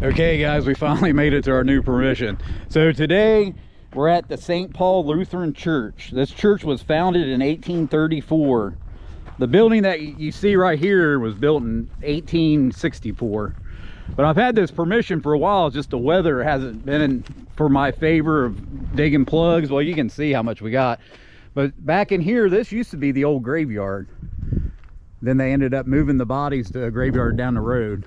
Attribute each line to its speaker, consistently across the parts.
Speaker 1: Okay guys, we finally made it to our new permission. So today we're at the St. Paul Lutheran Church. This church was founded in 1834. The building that you see right here was built in 1864. But I've had this permission for a while, just the weather hasn't been for my favor of digging plugs. Well, you can see how much we got. But back in here, this used to be the old graveyard. Then they ended up moving the bodies to a graveyard down the road.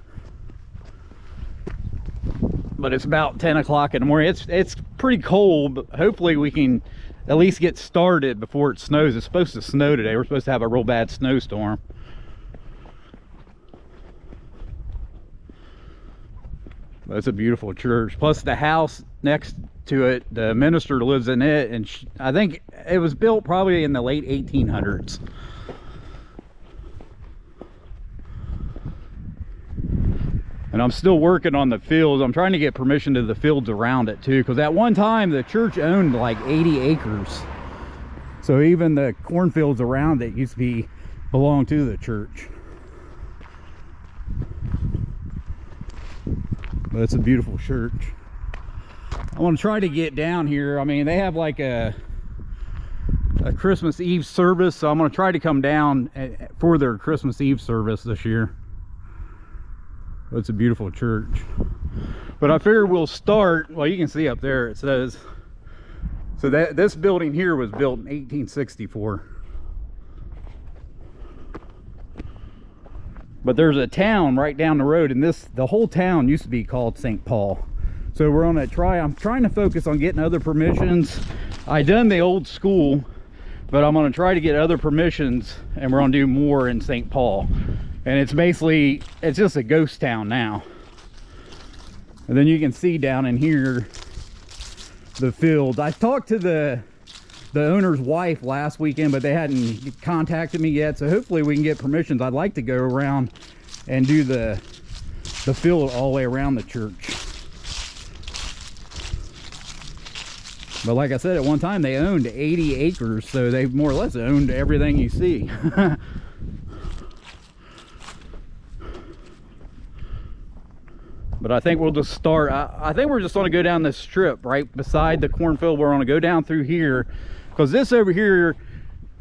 Speaker 1: But it's about 10 o'clock in the morning. It's pretty cold, but hopefully we can at least get started before it snows. It's supposed to snow today. We're supposed to have a real bad snowstorm. But it's a beautiful church. Plus the house next to it, the minister lives in it, and I think it was built probably in the late 1800s. And I'm still working on the fields. I'm trying to get permission to the fields around it too, because at one time the church owned like 80 acres. So even the cornfields around it used to belong to the church. But it's a beautiful church. I want to try to get down here. I mean, they have like a Christmas Eve service, so I'm going to try to come down for their Christmas Eve service this year. It's a beautiful church. But I figure we'll start, well, you can see up there it says, so that this building here was built in 1864. But there's a town right down the road, and the whole town used to be called St. Paul. So we're on I'm trying to focus on getting other permissions. I done the old school, but I'm going to try to get other permissions, and we're going to do more in St. Paul. And it's just a ghost town now. And then you can see down in here the fields. I talked to the owner's wife last weekend, but they hadn't contacted me yet, so hopefully we can get permissions. I'd like to go around and do the field all the way around the church. But like I said, at one time they owned 80 acres, so they more or less owned everything you see. But I think we'll just start. I think we're just going to go down this strip right beside the cornfield. We're going to go down through here, because this over here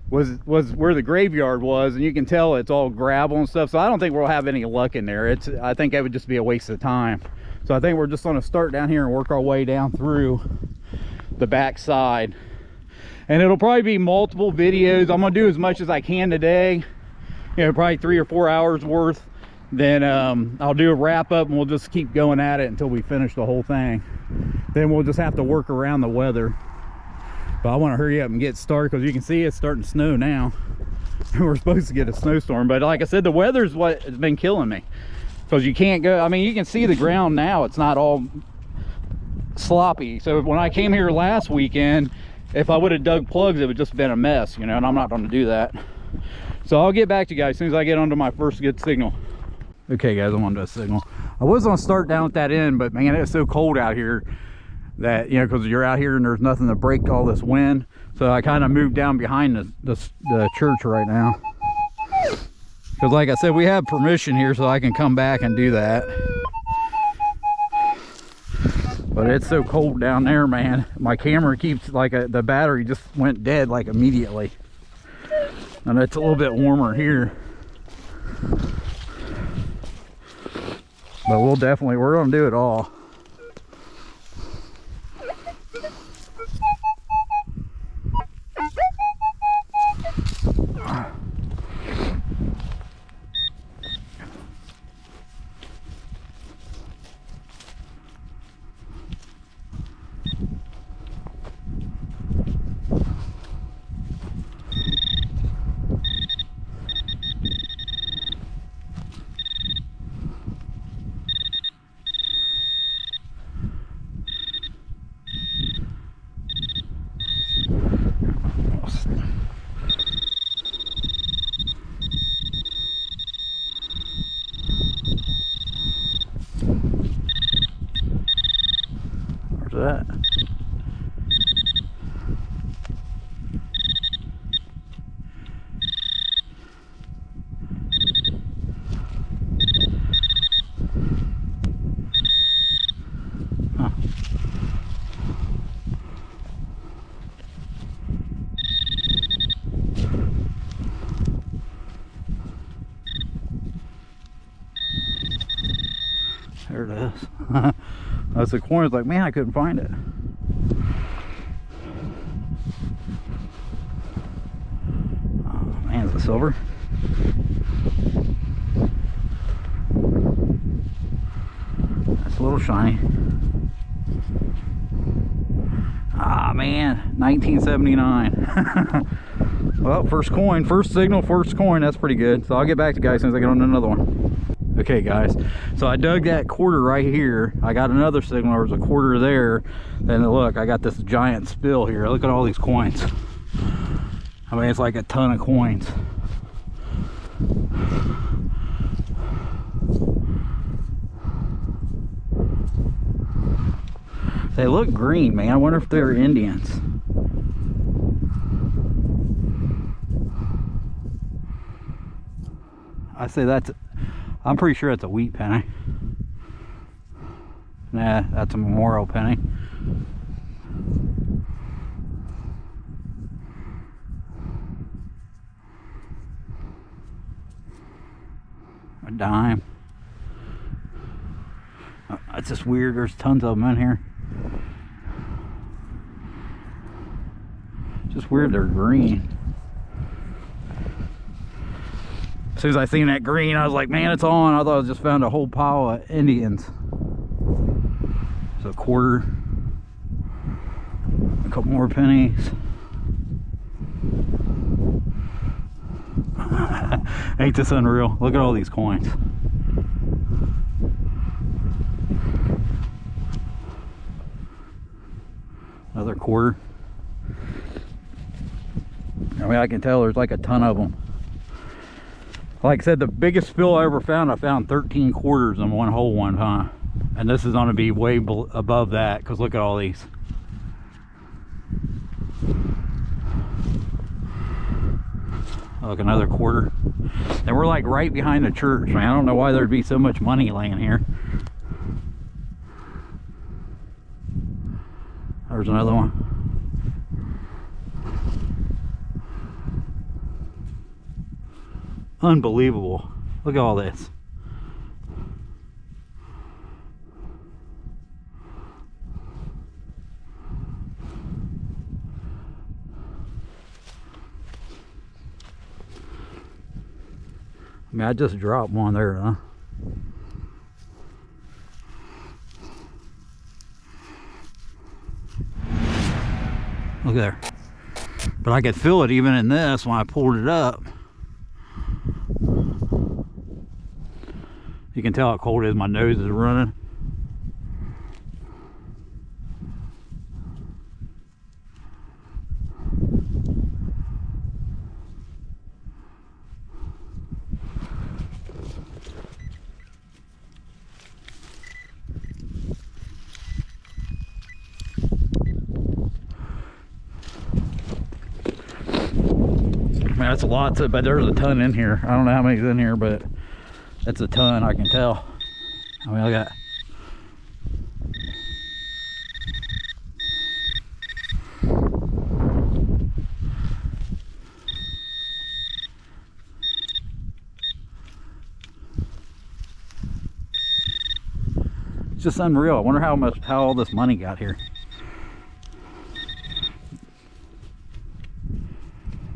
Speaker 1: was where the graveyard was, and you can tell it's all gravel and stuff. So I don't think we'll have any luck in there. I think that would just be a waste of time. So I think we're just going to start down here and work our way down through the back side. And it'll probably be multiple videos. I'm going to do as much as I can today. You know, probably 3 or 4 hours worth. Then I'll do a wrap up, and we'll just keep going at it until we finish the whole thing. Then we'll just have to work around the weather. But I want to hurry up and get started, because you can see it's starting to snow now. We're supposed to get a snowstorm, but like I said, the weather's what has been killing me, because you can't go. I mean, you can see the ground now, it's not all sloppy. So when I came here last weekend, if I would have dug plugs, it would just been a mess, you know, and I'm not going to do that. So I'll get back to you guys as soon as I get onto my first good signal. Okay guys, I'm onto a signal. I was going to start down at that end, but man, it's so cold out here that, you know, because you're out here and there's nothing to break all this wind. So I kind of moved down behind the church right now. Because like I said, we have permission here, so I can come back and do that. But it's so cold down there, man. My camera keeps, like, the battery just went dead, like, immediately. And it's a little bit warmer here. But we're going to do it all. That. There it is. That's the coin. I was like, man, I couldn't find it. Oh, man, it's a silver. That's a little shiny. Ah, man, 1979. Well, first coin, first signal, first coin. That's pretty good. So I'll get back to you guys as soon as I get on another one. Okay, guys, so I dug that quarter right here. I got another signal. There was a quarter there. Then look, I got this giant spill here. Look at all these coins. I mean, it's like a ton of coins. They look green, man. I wonder if they're Indians. I say that's, I'm pretty sure it's a wheat penny. Nah, that's a memorial penny. A dime. It's just weird. There's tons of them in here. Just weird they're green. As soon as I seen that green, I was like, man, it's on. I thought I just found a whole pile of Indians. So a quarter. A couple more pennies. Ain't this unreal? Look at all these coins. Another quarter. I mean, I can tell there's like a ton of them. Like I said, the biggest spill I ever found, I found 13 quarters in one hole one time. And this is going to be way above that, because look at all these. Look, another quarter. And we're like right behind the church, man. I don't know why there'd be so much money laying here. There's another one. Unbelievable. Look at all this. I mean, I just dropped one there, huh? Look there. But I could feel it even in this when I pulled it up. You can tell how cold it is. My nose is running. Man, that's a lot, but there's a ton in here. I don't know how many's in here, but that's a ton, I can tell. I mean, look at that. It's just unreal. I wonder how all this money got here.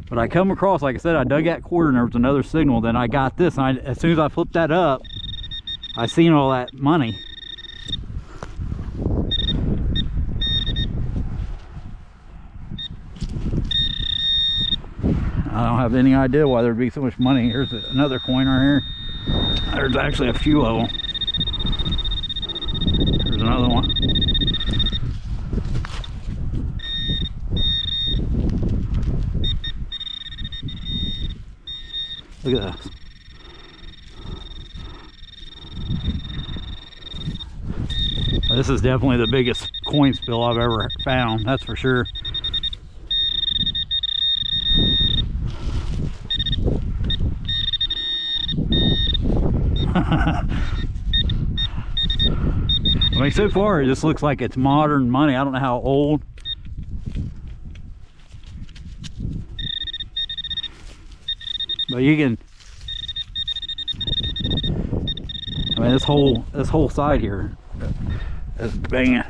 Speaker 1: But I come across, like I said, I dug that quarter and there was another signal. Then I got this, and as soon as I flipped that up, I seen all that money. I don't have any idea why there'd be so much money. Here's another coin right here. There's actually a few of them. There's another one. Look at this. This is definitely the biggest coin spill I've ever found, that's for sure. I mean, so far it just looks like it's modern money. I don't know how old. But you can, I mean, this whole side here is banging.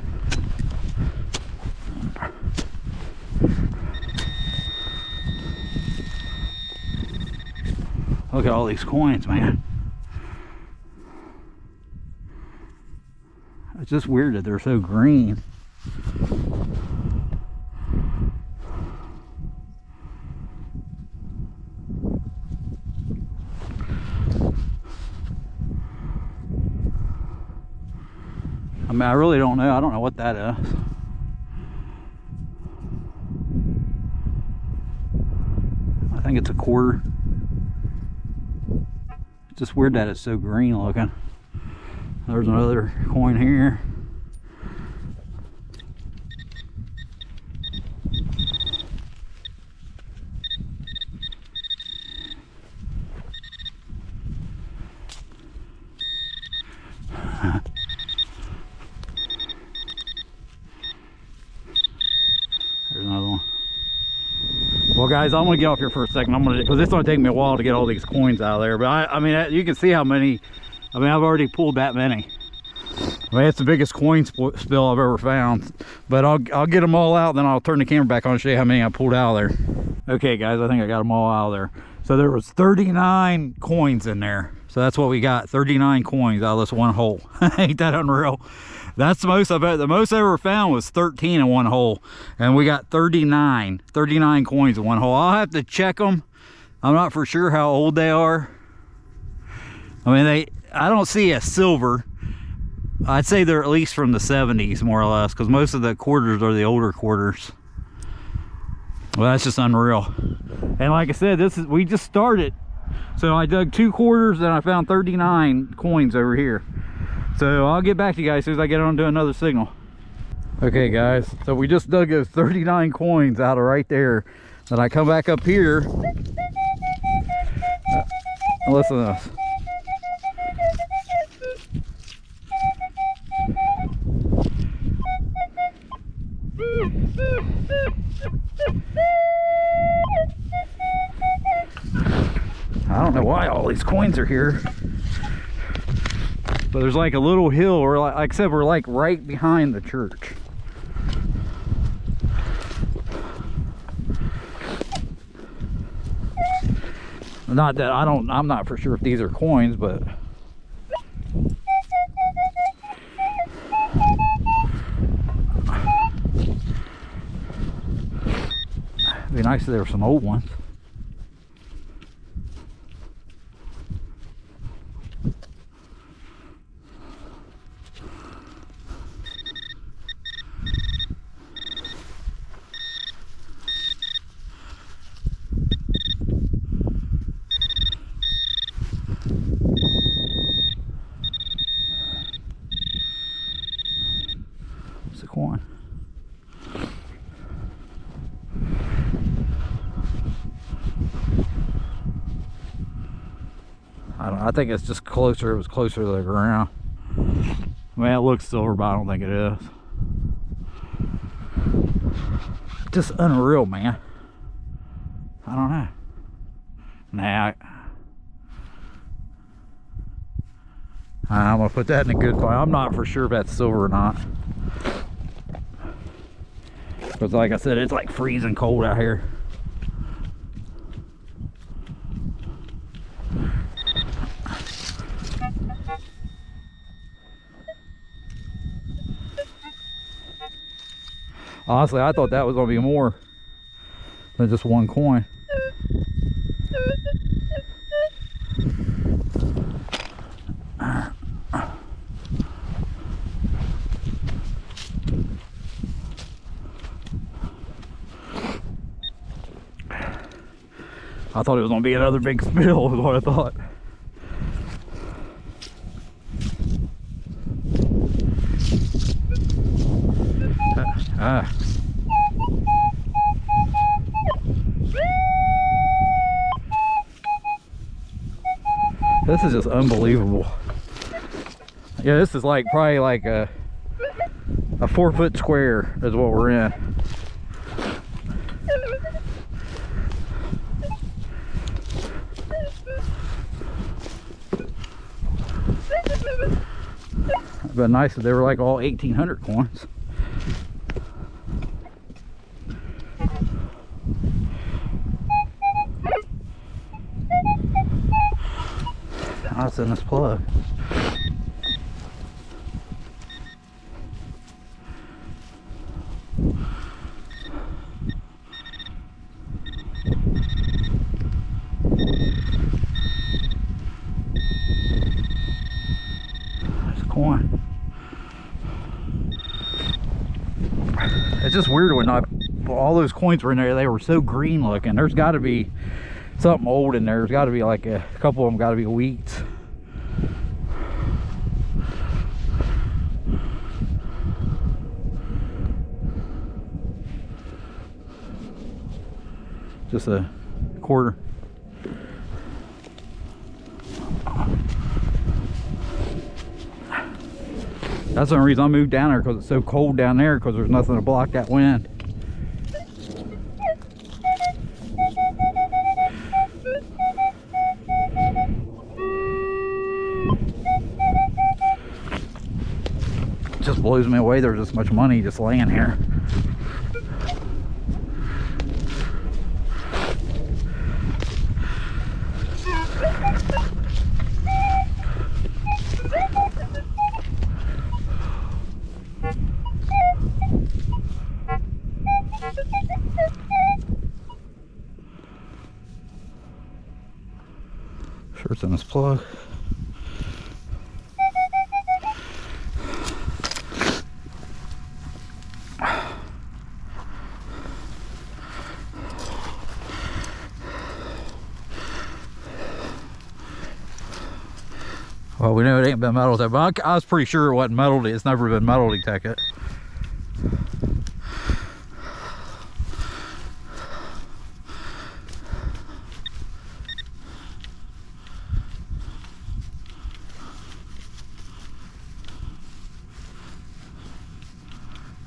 Speaker 1: Look at all these coins, man. It's just weird that they're so green. I mean, I really don't know. I don't know what that is. I think it's a quarter. It's just weird that it's so green looking. There's another coin here. There's another one. Well, guys, I'm gonna get off here for a second. Because it's gonna take me a while to get all these coins out of there. But I mean, you can see how many. I mean, I've already pulled that many. I mean, it's the biggest coin spill I've ever found. But I'll get them all out, then I'll turn the camera back on and show you how many I pulled out of there. Okay, guys, I think I got them all out of there. So there was 39 coins in there. So that's what we got, 39 coins out of this one hole. Ain't that unreal? That's the most I bet. The most I ever found was 13 in one hole, and we got 39 coins in one hole. I'll have to check them. I'm not for sure how old they are. I mean, I don't see a silver. I'd say they're at least from the 70s, more or less, because most of the quarters are the older quarters. Well, that's just unreal. And like I said, we just started. So I dug 2 quarters and I found 39 coins over here. So I'll get back to you guys as soon as I get on to another signal. Okay, guys, so we just dug those 39 coins out of right there. Then I come back up here. Listen to this. I don't know why all these coins are here, but there's like a little hill, or like I said, we're like right behind the church. Not that I'm not for sure if these are coins, but it'd be nice if there were some old ones. It's a coin. I think it's just closer. It was closer to the ground. I mean, it looks silver, but I don't think it is. Just unreal, man. I don't know. Nah, I'm gonna put that in a good pile. I'm not for sure if that's silver or not, because like I said, it's like freezing cold out here. Honestly, I thought that was gonna be more than just one coin. I thought it was gonna be another big spill, is what I thought. This is just unbelievable. Yeah, this is like probably like a 4-foot square is what we're in. been nice if they were like all 1800 coins. That's in this plug. There's a coin. It's just weird when all those coins were in there. They were so green looking. There's got to be something old in there. There's got to be like a couple of them got to be wheats. Just a quarter. That's the only reason I moved down there, because it's so cold down there, because there's nothing to block that wind. It just blows me away there's this much money just laying here. Sure it's in this plug. Well, we know it ain't been metal detected, but I was pretty sure it wasn't metal. It's never been metal detected.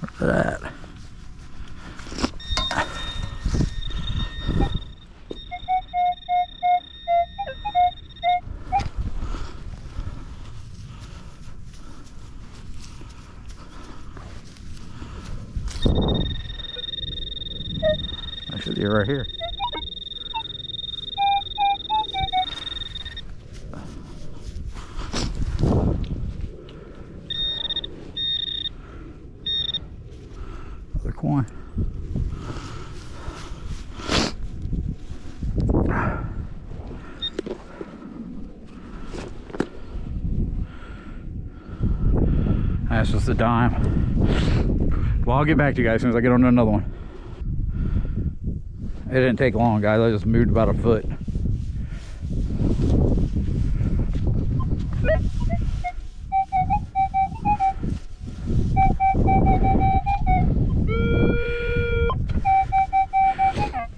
Speaker 1: Look at that. I should be right here. Another coin. That's just a dime. Well, I'll get back to you guys as soon as I get on to another one. It didn't take long, guys. I just moved about a foot.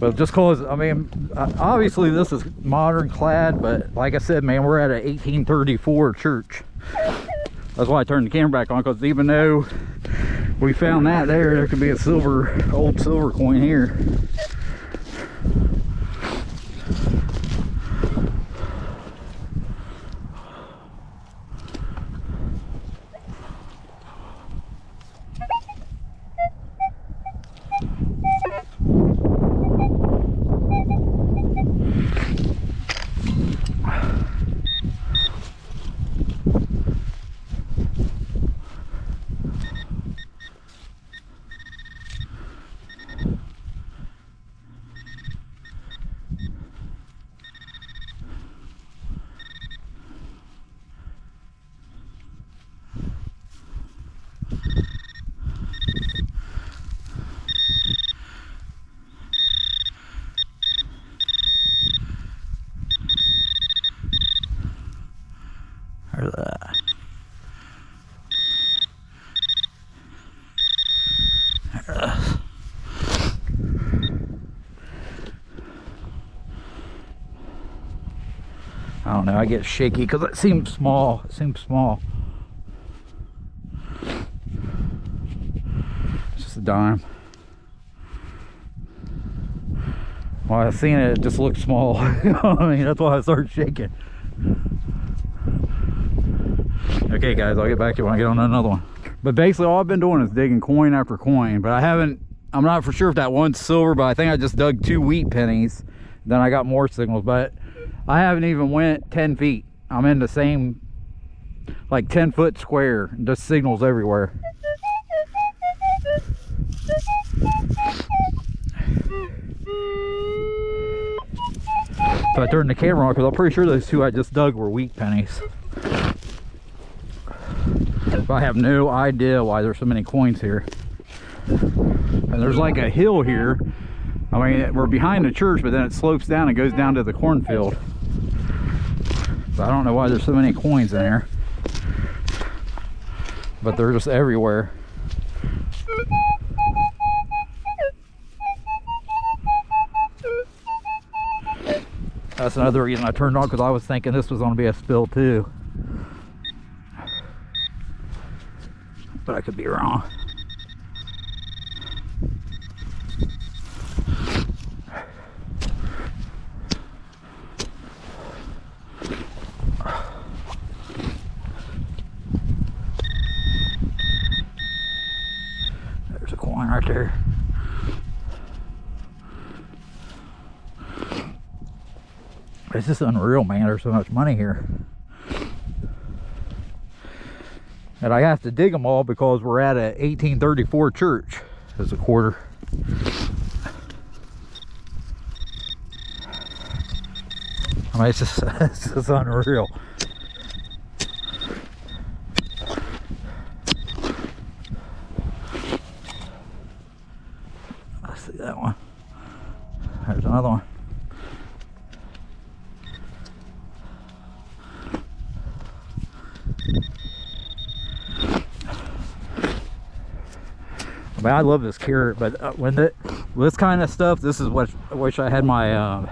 Speaker 1: But just cause, I mean, obviously this is modern clad, but like I said, man, we're at an 1834 church. That's why I turned the camera back on, because even though we found that there could be a old silver coin here. There's that. There it is. I don't know, I get shaky because it seems small. It seems small. It's just a dime. Well, I seen it, it just looked small. I mean, that's why I started shaking. Okay guys, I'll get back to you when I get on another one. But basically all I've been doing is digging coin after coin, but I'm not for sure if that one's silver, but I think I just dug 2 wheat pennies. Then I got more signals, but I haven't even went 10 feet. I'm in the same like 10-foot square, just signals everywhere. So I turned the camera on because I'm pretty sure those 2 I just dug were wheat pennies. But I have no idea why there's so many coins here. And there's like a hill here. I mean, we're behind the church, but then it slopes down and goes down to the cornfield. But I don't know why there's so many coins in here. But they're just everywhere. That's another reason I turned on, because I was thinking this was going to be a spill too. But I could be wrong. There's a coin right there. It's just unreal, man. There's so much money here. And I have to dig them all because we're at a 1834 church as a quarter. I mean, it's just unreal. I see that one. There's another one. I mean, I love this carrot, but when this kind of stuff, this is what I wish I had my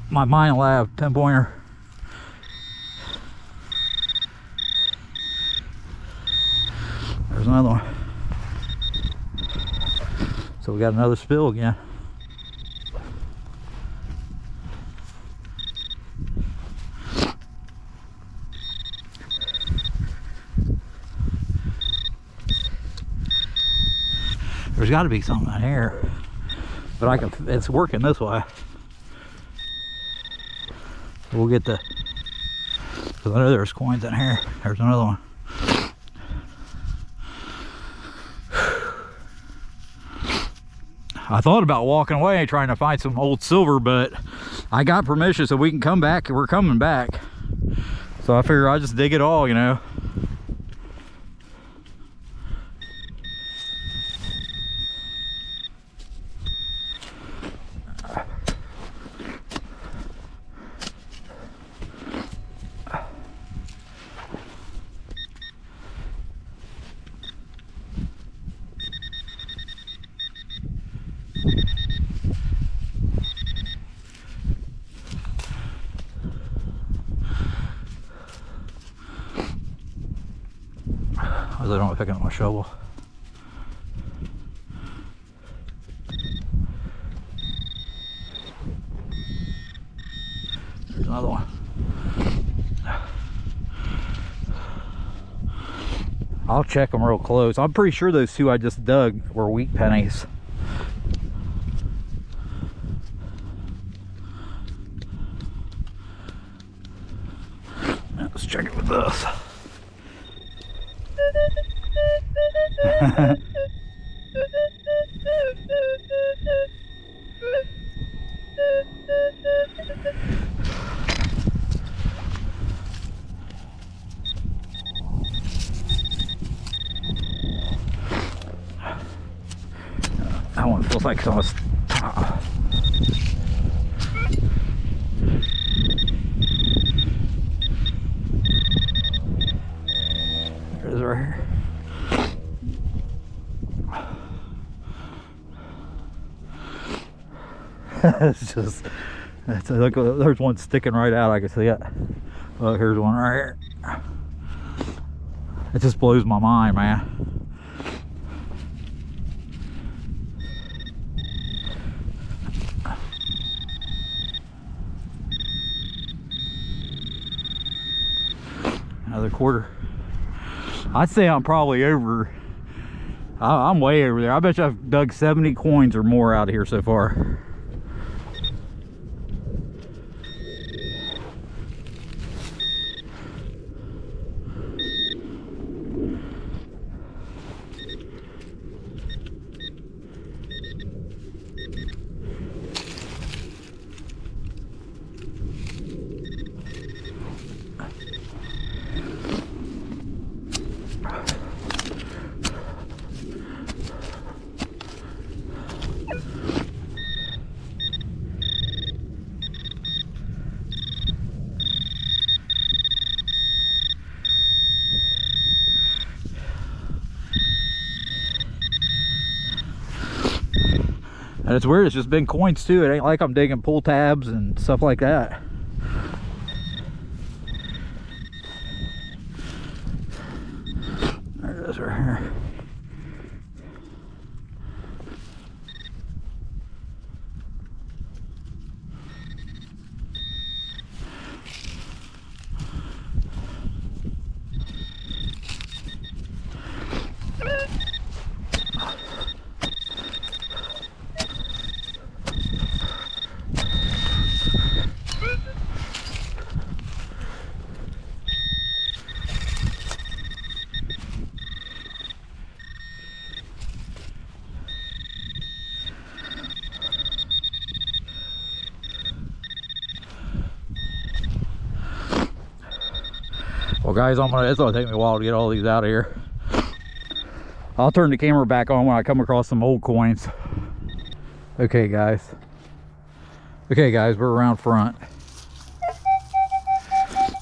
Speaker 1: my minelab 10-pointer. There's another one. So we got another spill again. There's got to be something in here, but it's working this way. We'll get the, because I know there's coins in here. There's another one. I thought about walking away trying to find some old silver, but I got permission so we can come back. We're coming back. So I figure I'll just dig it all, you know. I don't want to pick up my shovel. There's another one. I'll check them real close. I'm pretty sure those 2 I just dug were wheat pennies. Let's check it with this. That one feels like it's almost there it is right here. It's just, look, there's one sticking right out. I can see it. Look, here's one right here. It just blows my mind, man. Another quarter. I'd say I'm probably over. I'm way over there. I bet you I've dug 70 coins or more out of here so far. And it's weird, it's just been coins too. It ain't like I'm digging pull tabs and stuff like that. There it is right here. Well guys, it's gonna take me a while to get all these out of here. I'll turn the camera back on when I come across some old coins. Okay guys, we're around front.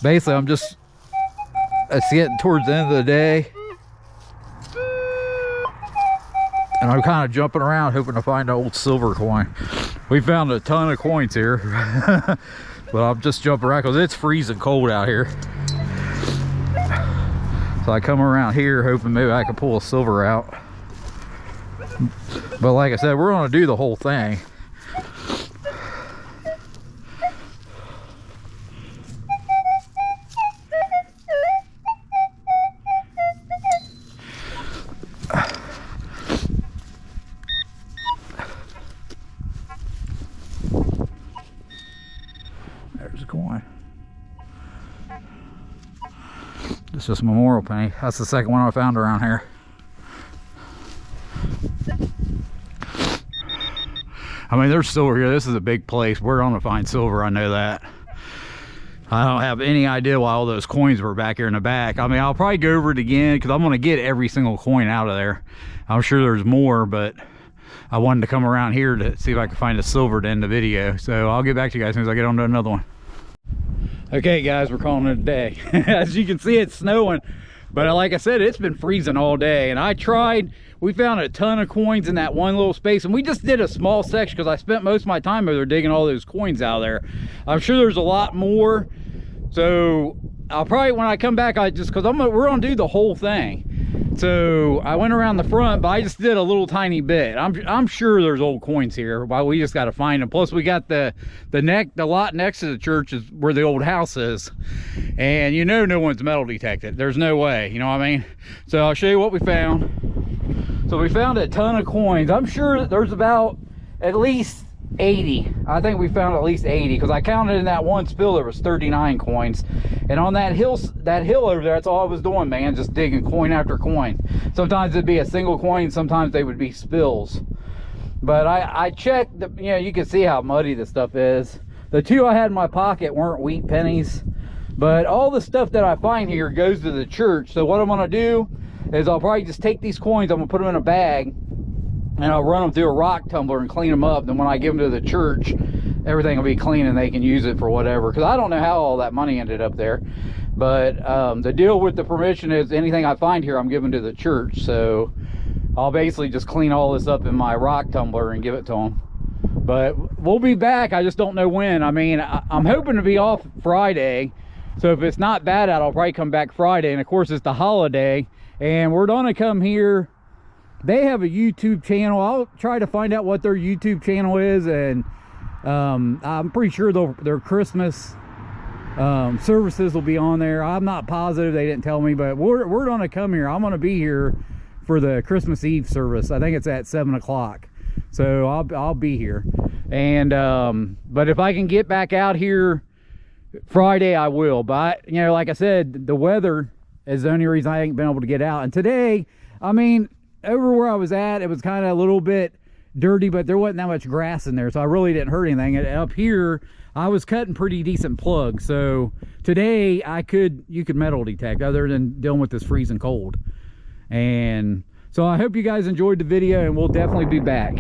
Speaker 1: Basically it's getting towards the end of the day, and I'm kind of jumping around hoping to find an old silver coin. We found a ton of coins here. But I'm just jumping around because it's freezing cold out here. So I come around here hoping maybe I can pull a silver out. But like I said, we're gonna do the whole thing. There's a coin. It's just a memorial penny. That's the second one I found around here. I mean, there's silver here. This is a big place. We're gonna find silver, I know that. I don't have any idea why all those coins were back here in the back. I mean, I'll probably go over it again because I'm gonna get every single coin out of there. I'm sure there's more, but I wanted to come around here to see if I could find a silver to end the video. So I'll get back to you guys as soon as I get on to another one. Okay guys, we're calling it a day. As you can see, it's snowing, but like I said, it's been freezing all day, and we found a ton of coins in that one little space, and we just did a small section because I spent most of my time over there digging all those coins out of there. I'm sure there's a lot more, so I'll probably, when I come back, we're gonna do the whole thing. So I went around the front, but I just did a little tiny bit. I'm sure there's old coins here, but we just got to find them. Plus we got the lot next to the church is where the old house is, and you know no one's metal detected. There's no way, you know what I mean? So I'll show you what we found. So we found a ton of coins. I'm sure there's about at least 80. I think we found at least 80 because I counted in that one spill there was 39 coins, and on that hill over there, that's all I was doing, man, just digging coin after coin. Sometimes it'd be a single coin, sometimes they would be spills. But I checked, you know, you can see how muddy this stuff is. The two I had in my pocket weren't wheat pennies, but all the stuff that I find here goes to the church. So what I'm gonna do is I'll probably just take these coins, I'm gonna put them in a bag, and I'll run them through a rock tumbler and clean them up. Then when I give them to the church, everything will be clean and they can use it for whatever. Because I don't know how all that money ended up there. But the deal with the permission is anything I find here, I'm giving to the church. So I'll basically just clean all this up in my rock tumbler and give it to them. But we'll be back. I just don't know when. I mean, I'm hoping to be off Friday. So if it's not bad out, I'll probably come back Friday. And of course, it's the holiday. And we're going to come here. They have a YouTube channel. I'll try to find out what their YouTube channel is, and I'm pretty sure their Christmas Services will be on there. I'm not positive, they didn't tell me, but we're gonna come here. I'm gonna be here for the Christmas Eve service. I think it's at 7 o'clock, so I'll be here. And but if I can get back out here Friday, I will. But you know, like I said, the weather is the only reason I ain't been able to get out. And today, I mean, over where I was at, it was kind of a little bit dirty, but there wasn't that much grass in there, so I really didn't hurt anything. And up here, I was cutting pretty decent plugs, so today you could metal detect other than dealing with this freezing cold. And so I hope you guys enjoyed the video, and we'll definitely be back.